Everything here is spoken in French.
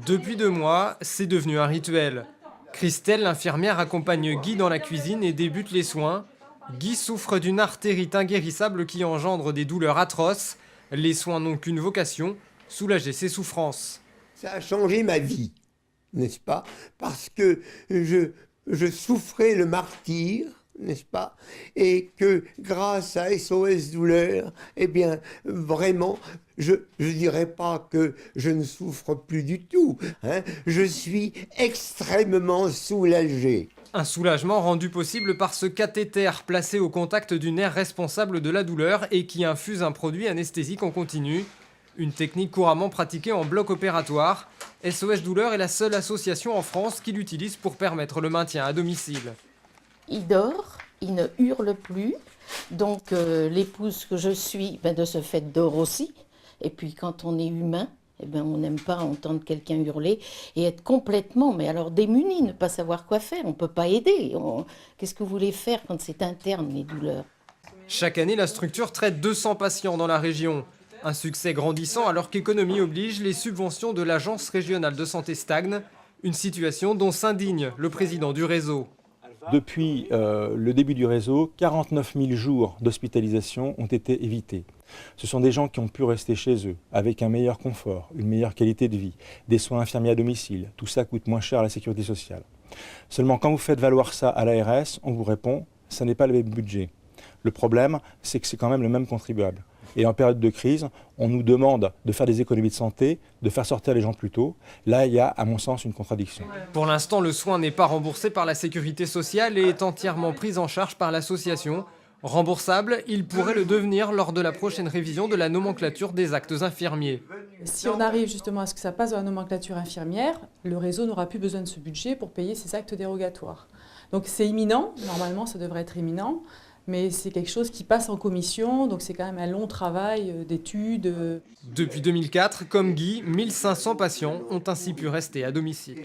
Depuis 2 mois, c'est devenu un rituel. Christelle, l'infirmière, accompagne Guy dans la cuisine et débute les soins. Guy souffre d'une artérite inguérissable qui engendre des douleurs atroces. Les soins n'ont qu'une vocation, soulager ses souffrances. Ça a changé ma vie, n'est-ce pas? Parce que je souffrais le martyre, n'est-ce pas? Et que grâce à SOS Douleur, eh bien, vraiment, je ne dirais pas que je ne souffre plus du tout, hein. Je suis extrêmement soulagé. Un soulagement rendu possible par ce cathéter placé au contact du nerf responsable de la douleur et qui infuse un produit anesthésique en continu. Une technique couramment pratiquée en bloc opératoire. SOS Douleur est la seule association en France qui l'utilise pour permettre le maintien à domicile. Il dort, il ne hurle plus, donc l'épouse que je suis, de ce fait, dort aussi. Et puis quand on est humain, on n'aime pas entendre quelqu'un hurler et être complètement, mais alors démuni, ne pas savoir quoi faire. On ne peut pas aider. Qu'est-ce que vous voulez faire quand c'est interne, les douleurs? Chaque année, la structure traite 200 patients dans la région. Un succès grandissant alors qu'économie oblige, les subventions de l'Agence régionale de santé stagnent. Une situation dont s'indigne le président du réseau. Depuis le début du réseau, 49 000 jours d'hospitalisation ont été évités. Ce sont des gens qui ont pu rester chez eux, avec un meilleur confort, une meilleure qualité de vie, des soins infirmiers à domicile. Tout ça coûte moins cher à la sécurité sociale. Seulement, quand vous faites valoir ça à l'ARS, on vous répond « ça n'est pas le même budget ». Le problème, c'est que c'est quand même le même contribuable. Et en période de crise, on nous demande de faire des économies de santé, de faire sortir les gens plus tôt. Là, il y a, à mon sens, une contradiction. Pour l'instant, le soin n'est pas remboursé par la sécurité sociale et est entièrement pris en charge par l'association. Remboursable, il pourrait le devenir lors de la prochaine révision de la nomenclature des actes infirmiers. Si on arrive justement à ce que ça passe dans la nomenclature infirmière, le réseau n'aura plus besoin de ce budget pour payer ces actes dérogatoires. Donc c'est imminent, normalement ça devrait être imminent, mais c'est quelque chose qui passe en commission, donc c'est quand même un long travail d'études. Depuis 2004, comme Guy, 1500 patients ont ainsi pu rester à domicile.